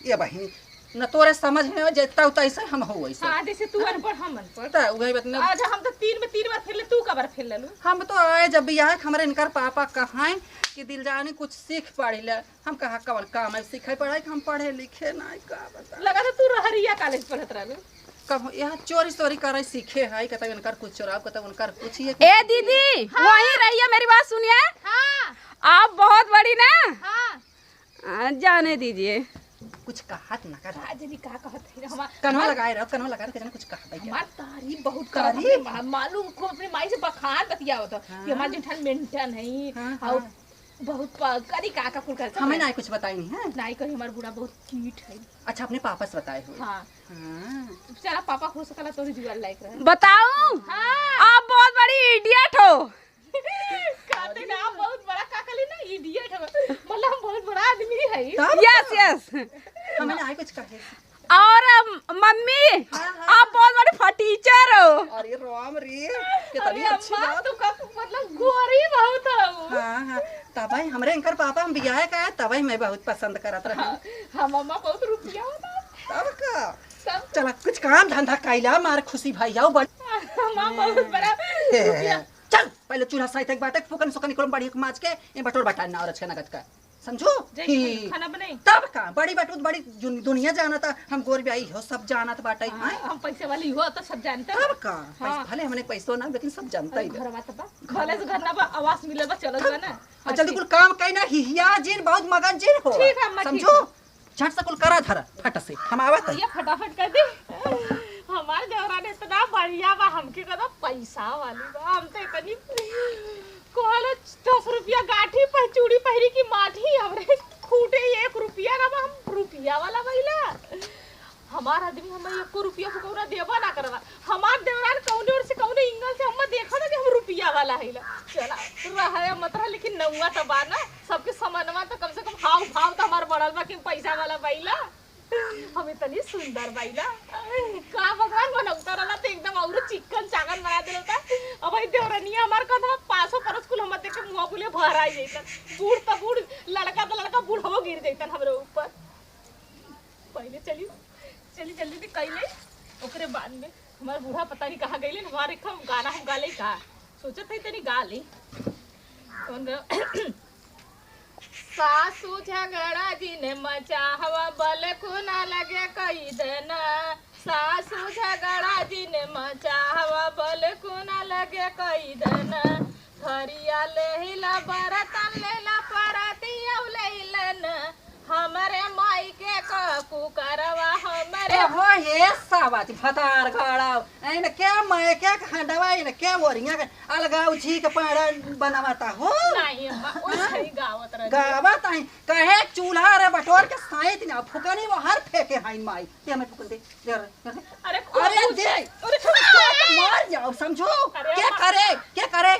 ये बहिनी न तोरे समझ में जेता तैसे हम हो वैसे। हां जैसे तू अनपढ़ हम अनपढ़। त वही बात न आज हम तो 3 बार फिर ले तू कबर फिर ले लू। हम तो आए जब भी आए हमारे इनकर पापा कहां कि दिल जाने कुछ सीख पढ़ी ले हम कहा कवन काम है सीखे पढ़ाई हम पढ़े लिखे नहीं का बता। लगा था तू रहरिया कॉलेज पढ़त रहलू। कब यहाँ चोरी चोरी करे सीखे है कहता इनकर कुछ चोराव कहता उनकर कुछ ही ए दीदी वहीं रहिए मेरी बात सुनिए। हां आप बहुत बड़ी ना। हां जाने दीजिए। कुछ कहत ना कर आज नहीं का कहत है हमार कन्वा लगाए रहो कन्वा लगा के कुछ कह भाई हमार तारीफ बहुत तारीफ? करत मालूम को अपनी माई से बखान बतिया होता कि हमार जेठन मेंटेन है हाँ, और बहुत करी का कुल कर हमें ना कुछ बताई नहीं है। नहीं करी हमार बुढ़ा बहुत क्यूट है। अच्छा अपने पापा से बताए हो। हां हाँ। चला पापा हो सकला तो जुआल लायक रहे। बताऊं हां आप बहुत बड़ी इडियट हो। कहते ना आप बहुत बड़ा काकली ना इडियट हो मतलब हम बहुत बड़ा आदमी है। तब यस यस। हमें ना कुछ कहे। और मम्मी आप बहुत बड़ी फटीचर हो। अरे राम रे अरे कितनी अच्छी अम्मा बात। तू का मतलब गोरी बहुत हो। हाँ हाँ तब हमरे इनकर पापा हम बियाह का तब मैं बहुत पसंद करत रहे। हम अम्मा बहुत रुपया होता। तब का सब चला कुछ काम धंधा कैला मार खुशी भैया बड़ माँ बहुत बड़ा रुपया चल पहले चूल्हा सही तक बाटे फुकन सुकन निकल बड़ी माछ के ये बटोर बटाना और अच्छा नगद का समझो जाई खाना बनाई तब का बड़ी बटूत बड़ी दुनिया जाना था हम गोर ब्याई हो सब जानत बाटे हैं हम पैसे वाली हो तो सब जानते तब का भले हमने पैसो ना लेकिन सब जानता ही घर बात बा घरे से घर ना बा आवाज मिले बा चलत बा ना जल्दी कुल काम कैना हिया जिन बहुत मगन जिन हो ठीक है, अम्मा, समझो झट से कुल करा धरा फट से हम आवत ये फटाफट कर दे हमारे देवरान इतना बढ़िया बा हमके कदा पैसा वाली बा हम तो इतनी कहल 10 रुपया गाठी पर चूड़ी पहरी की माठी हमरे खूटे 1 रुपया ना बा हम रुपया वाला भइला हमार आदमी हम 1 रुपया को कौना देबा ना करवा हमार देवरान कौने और से कौने इंगल से हम देखो ना कि हम रुपया वाला हइला चला रहा मतलब लेकिन नौवा तो बा ना सबके समनवा तो कम से कम हाव भाव तो हमार बढ़ल बा कि पैसा वाला भइला हम इतनी सुंदर भइला का भगवान बनौता रहला तो एकदम और चिकन चाकन बना देलता अब भाई देवरनिया हमार कदा 500 परस कुल हम देख के मुंह बुले भर आ जइतन बूढ़ त बूढ़ लड़का त लड़का बूढ़ हो गिर जइतन हमरे ऊपर पहले चली चली जल्दी से कइले ओकरे बाद में हमार बूढ़ा पता नहीं कहां गइले हमारे हम गाना हम गाले का सोचत है तनी गा ले कौन सासू झगड़ा जिने मचा हवा बल खुना लगे कई देना सासू झगड़ा जिने मचा हवा बल खुना लगे कई देना खरिया लेहिला बरतन लेला परतिया लेलन हमरे माई के कुकरवा हमरे हो हे सावात फतार गाड़ा एने क्या मैं क्या खंडवा एने क्या वरिया के अलगाव छी के पाड़ा बनावता हो नहीं अम्मा ओही गावत रह गावत आई कहे चूल्हा रे बटोर के साइत ना फुकनी वो हर फेंके हाइन माई ये मैं फुकन दे अरे दे मार जाओ समझो क्या करे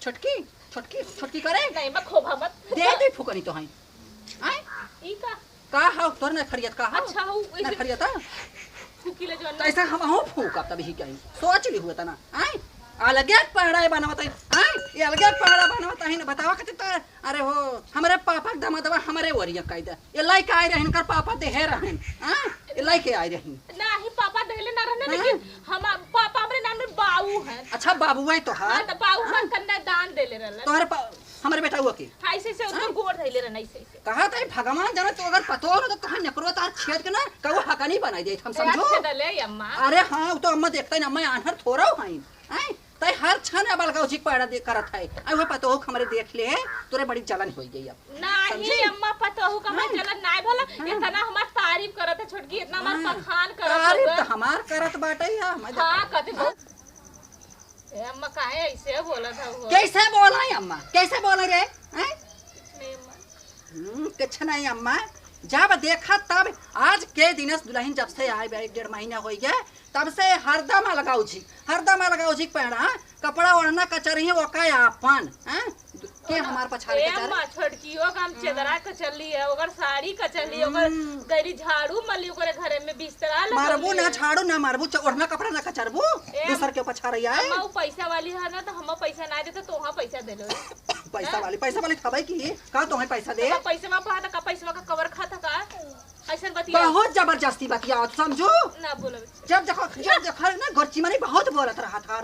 छोटकी छोटकी करे नहीं मैं खोभा मत दे फुकनी तो हाइन आय ई का हाउ तोर ना खरियत का हाउ अच्छा हूँ ना खरियत फूकी ले तो ऐसा हम हो फूक अब तभी कहीं सोच ली हुआ था ना आय अलगे पहाड़ा बनावता है आय ये अलगे पहाड़ा बनावता है ना बतावा कते तो अरे हो हमारे पापा दमादवा हमारे वरिया कायदा ये लाइक आए रहन कर पापा देहे रहन हां ये लाइक आए रहन नहीं पापा देले ना रहने लेकिन हम पापा हमरे नाम में बाऊ है अच्छा बाबू है तो हां तो बाऊ का कन्या दान देले रहले तोहरे हमारे बेटा हुआ की ऐसे से उधर गोड़ धइले रहने ऐसे कहा था भगवान जाने तो अगर पतो हो तो कहां नकरो तार छेद के ना कहू हकानी बनाई दे हम समझो अच्छे दले अम्मा अरे हां तो अम्मा देखते ना मैं आनहर थोड़ा हई हैं तय हर क्षण अब अलगाव जी पाड़ा दे करत है आई वो पतो हो हमरे देख ले तोरे बड़ी जलन हो गई अब नहीं अम्मा पतो हो का मैं जलन नाय भला इतना हमार तारीफ करत है छोटकी इतना हमार पखान करत तारीफ है तो हमार करत बाटे या मैं हां कते बहुत ए अम्मा काहे ऐसे बोलत है वो कैसे बोला है अम्मा कैसे बोले रे हैं नहीं अम्मा कुछ नहीं अम्मा जब देखा तब आज के दिनस दुल्हन जब से आए 1.5 महीना हो गया तब से हरदम लगाऊ छी पहना कपड़ा ओढ़ना कचरी वो का अपन हैं के हमार पछाड़े के अम्मा छोटकियो काम चदरा का चली है ओकर साड़ी का चली ओकर गरी झाड़ू मली ओकर घरे में बिस्तरा लगा मारबू ना झाड़ू ना मारबू ओढ़ना कपड़ा ना कचरबू दूसर के पछाड़े आए अम्मा वो पैसा वाली है ना तो हम पैसा ना देते तो वहां पैसा दे लो पैसा वाली खबै की का तोहे पैसा दे पैसा में पा का पैसा का कवर खाता का ऐसा बतिया बहुत जबरदस्ती बतिया समझो ना बोलो जब देखो ना गोरची मानी बहुत बोलत रहा था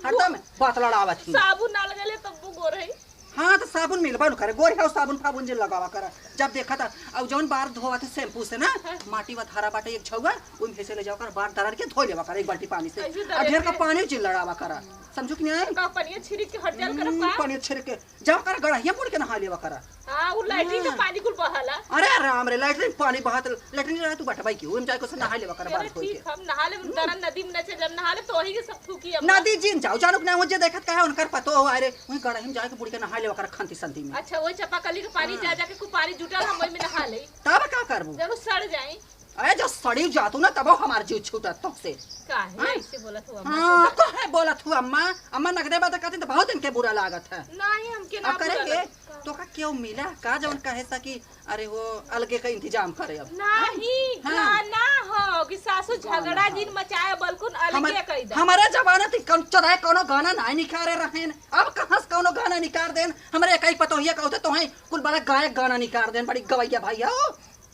हरदम बात लड़ावत थी साबुन ना लगले तब वो गोरे हाँ तो साबुन मिलबा करे गोरी है साबुन फाबुन जे लगावा कर जब देखा था अब जौन बार धोवा थे शैम्पू से ना माटी व धारा बाटे एक छौगा उन भेसे ले जाओ कर बार दरार के धो लेवा कर एक बाल्टी पानी से और ढेर का पानी जिल लड़ावा कर समझो कि नहीं का पानी छिड़क के हट जाल कर का पानी छिड़क के जाओ कर गड़हिया मुड़ के नहा लेवा कर हां वो लाइटिंग के पानी कुल बहाला अरे राम रे लाइटिंग पानी बहात लाइटिंग रहा तू बटबाई की ओम जाए को से नहा लेवा कर बाल धोई के ठीक हम नहा ले दरन नदी में नचे जब नहा ले तो ही के सब थूकी अब नदी जिन जाओ जानुक ना हो जे देखत का है उनकर पतो हो अरे वही गड़हिया में जाके बुड़ के नहा लेवा कर खंती संती में अच्छा वो चापाकली के पानी जा जाके को पानी जुटल हम ओई में नहा ले तब का करबू जब सड़ जाए अरे जो सड़ी जातू ना तब हमार जीव छूटत तो से काहे ऐसे बोलत हो अम्मा हां तो है बोलत हूं अम्मा नगदे बात कहती तो बहुत इनके बुरा लागत है नहीं हमके ना अब करेंगे तो का क्यों मिला का जौन कहे सा कि अरे वो अलगे का इंतजाम करे अब नहीं गाना हो कि सासू झगड़ा जिन मचाए बल्कुन अलगे कह दे हमारे जमाना ती कौन चदाए कोनो गाना नहीं निकारे रहेन अब कहां से कोनो गाना निकाल देन हमरे कई पतो हिया कहते तो है कुल बड़ा गायक गाना निकाल देन बड़ी गवैया भैया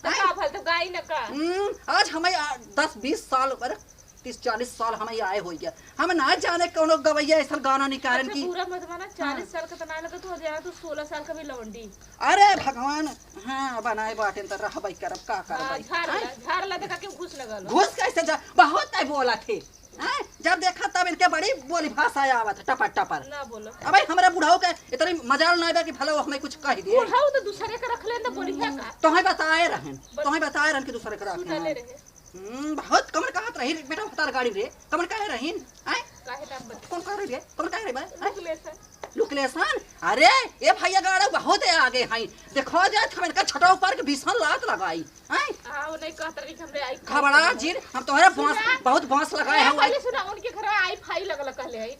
तो का भल तो गाई न का आज हमें 10-20 साल 30-40 साल हमें आए हो गया। हम ना जाने कोनो गवैया ऐसा गाना निकालन की। पूरा मत बना 40 साल का तना लगा तो हो जाए तो 16 साल का भी लवंडी। अरे भगवान हाँ बनाए बाटे त रहबै करब का करबै। झाड़ ला देखा क्यों घुस लगल घुस कैसे जा बहुत है बोला थे हैं जब देखा तब इनके बड़ी बोली भाषा आवत टपर टपर ना बोलो। अबे हमरा बुढ़ाओ के इतनी मजाल ना बा कि भलो हमें कुछ कह दे। बुढ़ाऊ तो दूसरे के रख ले ना बोली है का तोहे बताए रहन कि दूसरे के सुन ले रख। रहे बहुत कमर कहत रही बेटा हतार गाड़ी रे कमर काहे रहीन हैं काहे नाम बता कौन कह रही रे कमर काहे रे बा कैलकुलेशन लुकलेसन। अरे ये भैया गाड़ा बहुत है आगे हैं देखो जात हम इनका छठा ऊपर के भीषण लात लगाई हैं हां नहीं कहत रही हमरे आई खबड़ा जीर हम तोहरे बहुत बांस लगाए हैं पहले सुना उनके घर आई फाई लगल कहले है।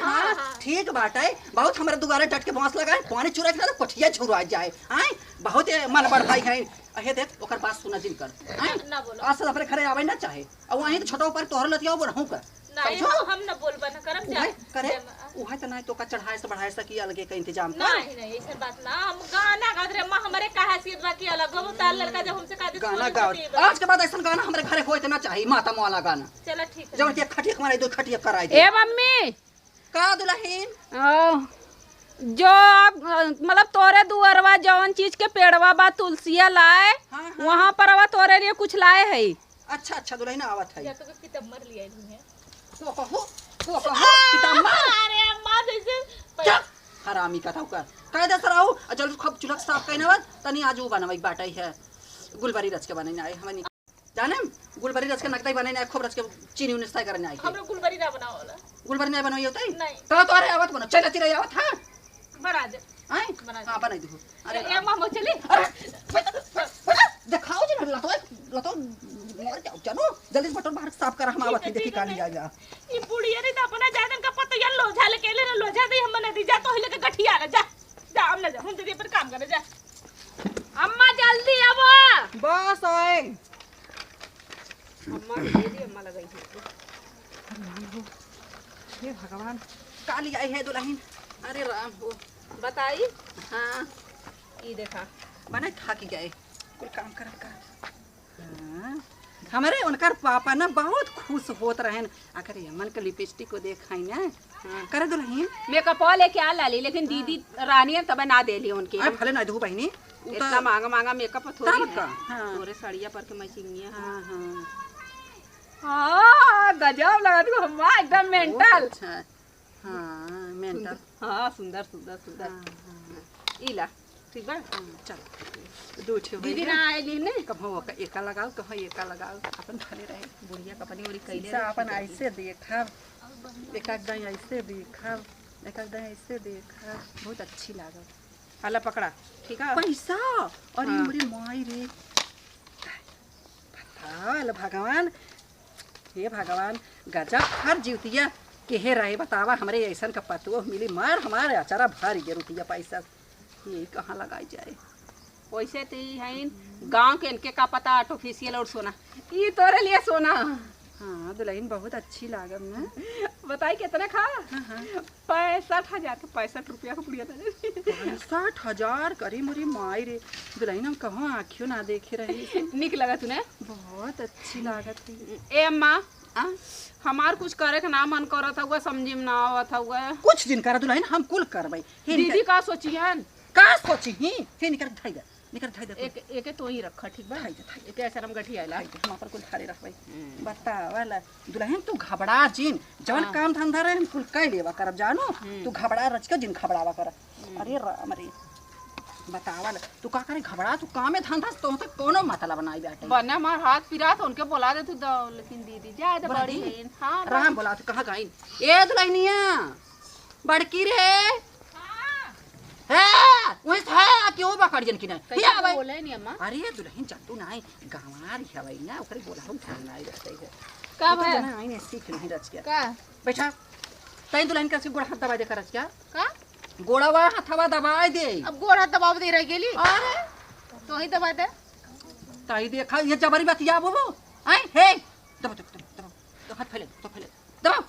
हाँ ठीक बात है बहुत हमारे दुआरे डट के बांस लगाए पानी चुरा के पठिया छुरा जाए हैं बहुत मन बड़ भाई है अहे देख ओकर बात सुना जिन कर हैं ना बोलो आज से अपने घरे आवे ना चाहे और वहीं तो छोटा ऊपर तोहर लतिया बढ़हू का नहीं हम ना बोलबा ना करम जा करे उहे त नहीं तो का चढ़ाए से बढ़ाए से की अलगे का इंतजाम कर नहीं नहीं ऐसे बात ना हम गाना गात रे मां हमरे का हैसियत बाकी अलग हम ताल लड़का जब हमसे का गाना गाओ आज के बाद ऐसा गाना हमारे घरे होए त ना चाहिए माता मौला गाना चलो ठीक है जब के खटिया हमारे दो खटिया कराई दे ए मम्मी का दुल्हन जो आप मतलब तोरे दुअरवा जौन चीज के पेड़वा बा तुलसिया लाए हाँ, वहाँ पर अब तोरे लिए कुछ लाए है। अच्छा दुल्हन आवत है या तो किताब मर लिया है को कहो किताब मार अरे अम्मा जैसे क्या हरामी कथाऊ का कायदा से रहो जल्दी खूब चुलक साफ कइना तनी आजू बनवई बाटई है गुलबरी रच के बनई आए हमनी जाने गुलबरी रच के नकदई बनई ना खूब रच के चीनी उन्हें तय करने आई हम लोग गुलबरी ना बनाओला गुलबरी नहीं बनवई होतई नहीं तो अरे आवत बनो चल तिरे आवत हां बना दे हैं बना दे हां बनाई दो अरे ए मामा चली दिखाओ जी लतो मर जाओ चलो जल्दी से बटन बाहर साफ कर हम आवत है देखी काली आ जा ये बुढ़िया नहीं तो अपना जादन का पता या लोझा लेके ले लोझा दे हम बना दी जा तो हिले के गठिया ना जा जा हम ना जा हम जगह पर काम करे जा अम्मा जल्दी आवो। बस आए अम्मा दे दी अम्मा लगाई हे भगवान काली आई है दुल्हन अरे राम हो बताई हाँ ये देखा बने थाकी गए कुल काम कर हाँ हमारे उनकर पापा ना बहुत खुश होत रहन अगर यमन के लिपस्टिक को देखाई ना हाँ करे दुल्हन मेकअप लेके आ लाली लेकिन दीदी रानी तब ना देली उनके अरे भले ना दू बहनी इतना महंगा मेकअप थोड़ी तब है। का हाँ तोरे साड़िया पर के मैचिंग हाँ हाँ हाँ गजब लगा तू अम्मा एकदम मेंटल। अच्छा हाँ मेंटल हाँ सुंदर सुंदर सुंदर इला ठीक बा चल दो ठे दीदी ना आएली ने कहो एका लगाओ कहो एका लगाओ अपन खाली रहे बुढ़िया कपनी उरी कैले शीशा अपन ऐसे देखब एक दही ऐसे देखब एक दही ऐसे देखब बहुत अच्छी लागल हला पकड़ा ठीक है पैसा और हाँ। मेरी माई रे बताल भगवान हे भगवान गजब हर जीवतिया केहे रहे बतावा हमरे ऐसन का पतुओ मिली मार हमारे अचारा भर गए रुपया पैसा ये कहाँ लगाई जाए वैसे तो है गांव के इनके का पता आर्टिफिशियल और सोना ये तोरे लिए सोना हाँ दुल्हन बहुत अच्छी लागम ना बताई कितना खा हाँ 65,000 के 65 रुपया का पुड़िया था 60,000 करी मोरी माई रे दुल्हन हम कहाँ आँखियों ना देखे रही निक लगा तूने बहुत अच्छी लागत है ए अम्मा हमार कुछ करे के ना मन करत हुआ समझी में ना आवत हुआ कुछ दिन कर दुल्हन हम कुल करबै दीदी का सोचियन का सोची ही हे निकर धाई दे एक एक तो ही रखा ठीक बा धाई दे एक ऐसा हम गठिया ला हम पर कुल थारे रखबै बतावला दुल्हन तू घबरा जिन जवन काम धंधा रहे हम कुल कह लेवा करब जानो तू घबरा रच के जिन घबरावा कर अरे राम रे बतावल तू का करे घबरा तू काम में धंधा तो तक कोनो मतलब नहीं बैठे बने हमार हाथ पिरा तो उनके बोला दे तू लेकिन दीदी जा तो बोला बड़ी दी? है हां राम बोला तू कहां गई ए दुल्हनिया बड़की रे है वही है क्यों बकड़ियन की नहीं कैसे भाई बोले नहीं अम्मा अरे दुल्हन जतू नहीं गंवार हवई ना ओकरे बोला हम ठान नहीं रहते है का भाई ना आईने सीख नहीं रच के का बैठा तई दुल्हन कैसे गोड़ हाथ दबा दे कर रच क्या का गोड़वा हाथवा दबाए दे अब गोड़ा दबाव दे रह गेली अरे तो ही दबा दे ताई देखा ये जबरी बतिया वो आई हे दबा दबा दबा तो हाथ फैले दबा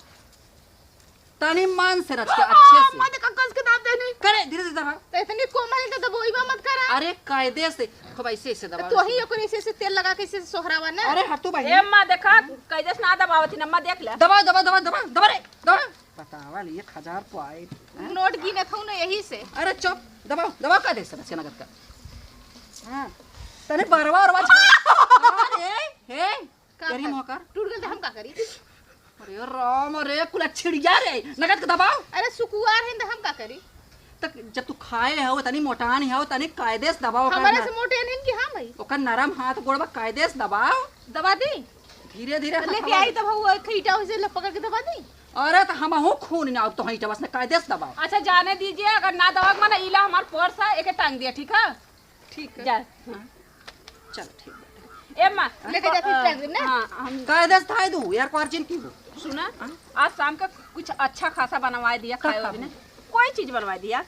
तनी मन से रच के अच्छे से मत कस के दाब देनी करे धीरे धीरे दबा। तो इतनी कोमल तो दबोईबा मत करा। अरे कायदे से खूब ऐसे दबा। तो ही ओकरे से तेल लगा के इसे सोहरावा ना। अरे हटू भाई ए अम्मा देखा कैसे ना दबावती अम्मा देख ले। दबा दबा दबा दबा दबा रे दबा। बतावा ले 1000 पाए नोट गिने खाऊ ना यही से। अरे चुप दबाओ दबाओ का दे से नगद का। हां तने बारवा और अरे हे तेरी मोकर टूट गल तो हम का करी। अरे राम रे कुला छिड़िया रे नगद का दबाओ। अरे सुकुआर है तो हम का करी। तक जब तू खाए हो तनी मोटान हो तनी कायदे से दबाओ। हमारे से मोटे नहीं कि हां भाई। ओकर नरम हाथ गोड़बा कायदे से दबाओ। दबा दी धीरे धीरे लेके आई तब वो खीटा से पकड़ के दबा दी। अरे तो हम हो खून ना तो हई बस ने कायदे से दबाओ। अच्छा जाने दीजिए अगर ना दवा माने इला हमार पर्स है एके टांग दिया ठीक है। ठीक है जा चल ठीक है ए अम्मा लेके जा फिर टांग दे ना। हां हम कायदे से थाई दू यार क्वार्जिन की हो सुना आज शाम का कुछ अच्छा खासा बनवा दिया खाए वाली ने कोई चीज बनवा दिया।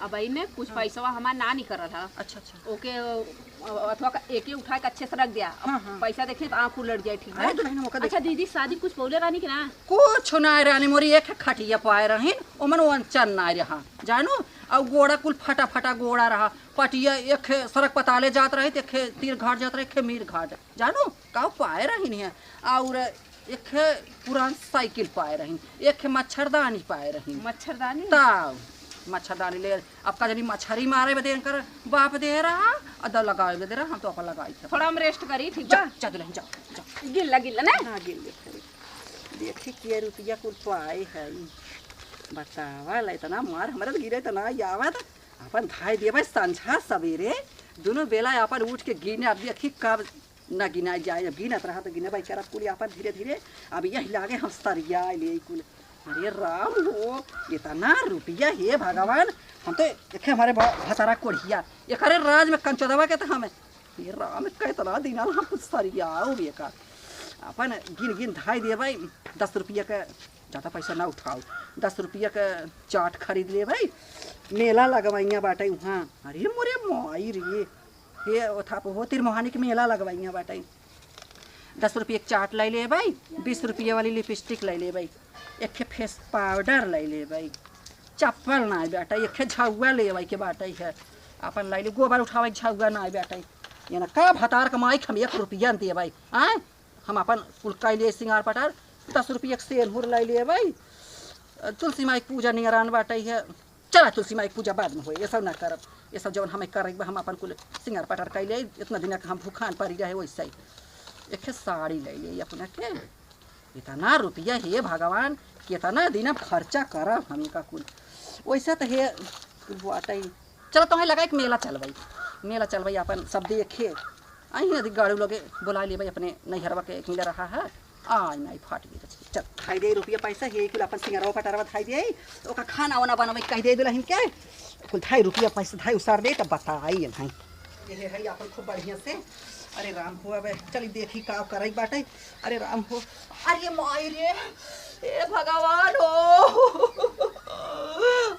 अब आई ने कुछ पैसा हमार ना नहीं कर रहा था। अच्छा अच्छा ओके अथवा एक ही उठा के अच्छे से रख दिया। अब हाँ, हाँ। पैसा देखे तो आँख उलट जाए ठीक है। अरे दुल्हन मौका देख अच्छा दीदी शादी कुछ बोले रानी की ना कुछ ना रानी मोरी एक खटिया पाए रहीन ओमन वंचन ना रहा जानू और गोड़ा कुल फटा फटा गोड़ा रहा पटिया एक सड़क पताले जात रही एक तीर घाट जात रही एक मीर घाट जानू का पाए रहीन है और एक पुरान साइकिल पाए रहीन एक मच्छरदानी पाए रहीन मच्छरदानी तब मच्छरदानी ले आपका जनी मच्छरी मारे बदे कर बाप दे रहा अदा लगाए बदे रहा हम तो अपन लगाई था। थोड़ा हम रेस्ट करी ठीक जा है। जा दुल्हन जा गिल्ला गिल्ला ना हाँ गिल देखी के रुपया कुल पाए है बतावा ला इतना मार हमारा तो गिरे इतना यावत अपन धाई दिए भाई संझा सवेरे दोनों बेला अपन उठ के गिने अब देखी कब न गिना जाए जब गिनत रहा तो गिने भाई चारा कुल अपन धीरे धीरे अब यही लागे हम सरिया ले कुल। अरे राम हो इतना रुपया हे भगवान हम तो देखे हमारे भसारा कोढ़िया एक अरे राज में कंचोदवा के तो हमें ये राम कितना दिन हम कुछ सरियाओ बेकार अपन गिन गिन धाई दिए भाई 10 रुपया का ज़्यादा पैसा ना उठाओ 10 रुपया का चाट खरीद ले भाई मेला लगवाइया बाटे वहाँ। अरे मोरे माई रे ये था हो तिरमोहानी के मेला लगवाइया बाटे 10 रुपये एक चाट ले ले भाई 20 रुपये वाली लिपस्टिक ले ले भाई एक फेस पाउडर ले ले भाई चप्पल ना बेटा एक झुआ ले भाई के बाटे है अपन ले ले गोबर उठावे झुआ ना बेटा ये ना का भतार कमाई हम 1 रुपया दिए भाई आए हम अपन कुल कैले सिंगार पटार 10 रुपये सेनहुर ले लिए भाई तुलसी माई पूजा निगरान बाटे है चला तुलसी माई पूजा बाद में हो ये सब ना करब ये सब जब हमें कर हम अपन कुल सिंगार पटार कैले इतना दिन हम भूखान पड़ी रहे वैसे ही एक साड़ी ले लिए अपना के इतना रुपया हे भगवान कितना दिन खर्चा करब हम का कुल वैसे तो हे बाटे चलो तो लगा एक मेला चलबई अपन सब देखे आई नदी गाड़ी लगे बुला ले भाई अपने नैहरवा के एक मिल रहा है आज नहीं फाट गई चल खाई दे रुपया पैसा हे कुल अपन सिंगरवा पटारवा खाई दे ओका खाना वाना बनवे कह दे दुल्हन के कुल 2 रुपया पैसा 2 उसार दे तब बताई नहीं ये है अपन खूब बढ़िया से। अरे राम हो अब चली देखी का करई बाटे। अरे राम हो अरे माई रे ए भगवान हो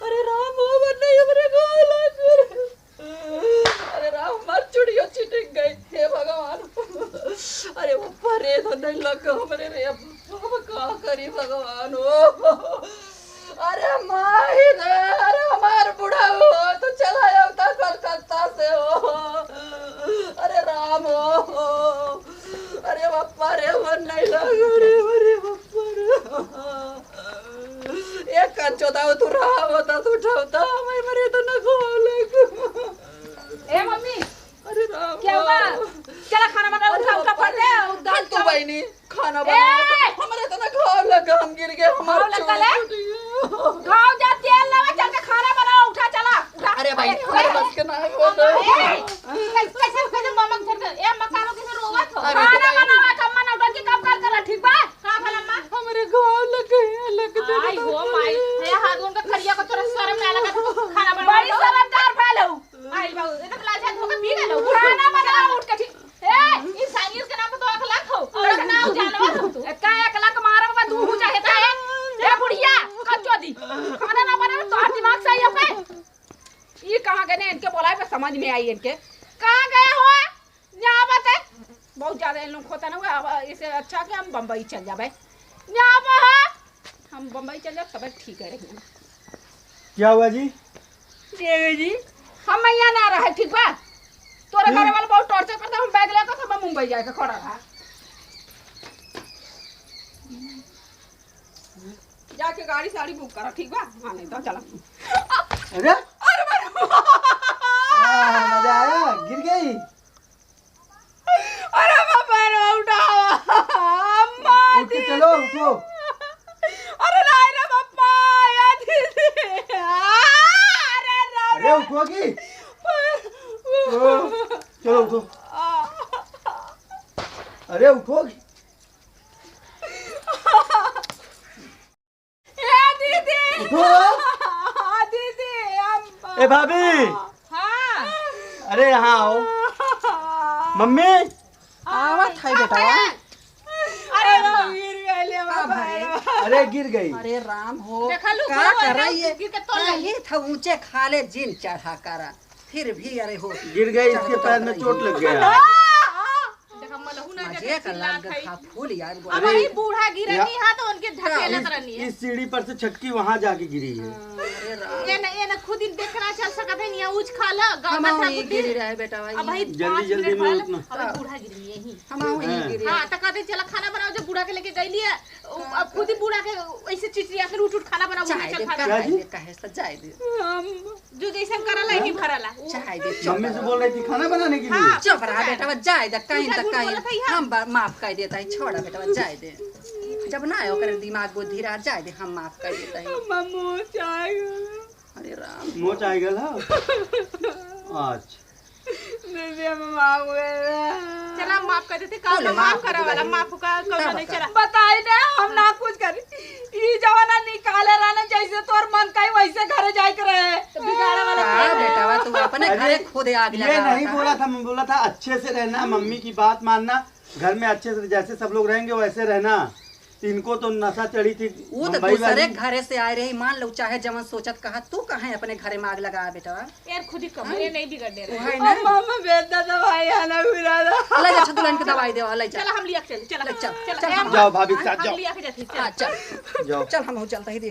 अरे राम हो नहीं हमरे गाला कर अरे राम मर चुड़ियो चिटक गई हे भगवान। अरे ऊपर रे तो नहीं लग हमरे रे अब का करी भगवान हो। अरे माई रे अरे हमार बुढ़ा हो तो चला जाता कलकत्ता से हो। अरे राम हो अरे बप्पा रे मन नहीं लग रे बप्पा रे एक कंचोदा तू रहा होता तू उठाता मैं मरे तो न खो लग। ए मम्मी अरे राम क्या हुआ चला खाना बना उठा फट दे उधर तू बहनी खाना बना हमारे तो न खा लगा हम गिर गए घाव लग गले घाव जा तेल लगा चल के खाना बनाओ उठा चला उठा। अरे भाई अरे बस के ना बोल कैसे मामा घर ए मकानो के रोवत हो खाना बनावा कम ना उठा के कब कर कर ठीक बा का भला मां हमारे गांव लगे आई हो माई हे हाथ उनका खरिया को तोरा शर्म ना लगा खाना बना बड़ी शर्मदार फैलो आई बाबू ये तो लाजा धोके पी गलो खाना बनाओ उठ के ठीक ए इस साइंस के नाम पे तो 1 लाख हो और ना जानवर हो तू का 1 लाख मारो बा तू हो चाहे है ए बुढ़िया कच्चो दी खाना ना बना तो दिमाग सही है पे ये कहां गए इनके बोलाए पे समझ में आई इनके कहां गए हो यहां बात बहुत ज्यादा इन लोग होता ना इसे अच्छा कि हम बंबई चल जा भाई यहां पे हम बम्बई चल जाए तब ठीक है रही क्या हुआ जी? जी हम यहाँ ना रहे ठीक बा तोरे घर वाला बहुत टॉर्चर करता हम बैग लेकर सब मुंबई जाके खड़ा रहा जाके गाड़ी साड़ी बुक करा ठीक बा हाँ नहीं तो चला अरे मजा आया, गिर गई। अरे बाबा रे उठाओ अम्मा उठ के चलो, उठो। अरे नहीं रे बाबा या दीदी अरे अरे उठोगी? चलो उठो। अरे उठोगी? दीदी उठो। दीदी अम्मा ए भाभी, हाँ अरे यहाँ आओ। मम्मी, आवत है बेटा। अरे गिर गए बाबा अरे गिर गई। अरे राम हो देखा लू, का वो कर एकदम रही है? गिर के तोड़ रही ये था ऊंचे खाले जिन चढ़ा करा फिर भी अरे हो गिर गई, इसके पैर में चोट लग गया। देखा मलहू ना मजे का लाग था फूल यार अब वही बूढ़ा गिरनी है तो उनके धकेलत रहनी है इस सीढ़ी पर से छटकी वहाँ जाके गिरी है। अरे राम ये ना खुद ही देखना चल सकत है नहीं उज खा ला हम गाँव ही गिरी रहे बेटा भाई अब भाई जल्दी जल्दी में उतना। अब बूढ़ा गिरनी है ही हम ही गिरी हाँ तो कहते चला खाना बनाओ जो बूढ़ा के लेके गई है अब खुद ही बूढ़ा के ऐसे चिचिया फिर उठ खाना बनाओ चाय दे चल खाना कहे दे कहे से जाय दे जो जैसे करला ही भरला चाय दे मम्मी से बोल रही थी खाना बनाने के लिए। चुप रहा बेटा जाय दे कहीं झूठ तक बोलत है कहीं यहाँ। हम माफ कर देता है छोड़ा बेटा जाय दे जब ना ओकर दिमाग बुद्धि रहा जाय दे हम माफ कर देता है मम्मू चाय अरे राम मोच आ गल है। अच्छा चला माफ कर देते काम बोले, माफ माफ करा कर वाला दे। माफ का क्या नहीं बता? चला बताई दे हम ना कुछ करी ई जवाना निकाले रहना जैसे तोर मन कई वैसे घरे जाए के रहे बिगाड़ा वाला हाँ बेटा तू अपने अरे, घरे खुद आग ये लगा नहीं बोला था, मैं बोला था अच्छे से रहना, मम्मी की बात मानना, घर में अच्छे से जैसे सब लोग रहेंगे वैसे रहना। इनको तो नशा चढ़ी थी वो तो मुंबई दूसरे वाली। घरे से आए रही मान लो चाहे जवन सोचत कहा तू कहाँ अपने घरे में आग लगा बेटा यार खुद ही कमरे नहीं बिगड़ दे रहे वो है ना मामा बेटा दवाई आना फिरा ले जा दुल्हन के दवाई दे ले जा चला हम लिया के चल चला चल, चल चल, हम जाओ भाभी के साथ हम जाओ। लिया के जाते हाँ, चल जाओ। चल हम चलते ही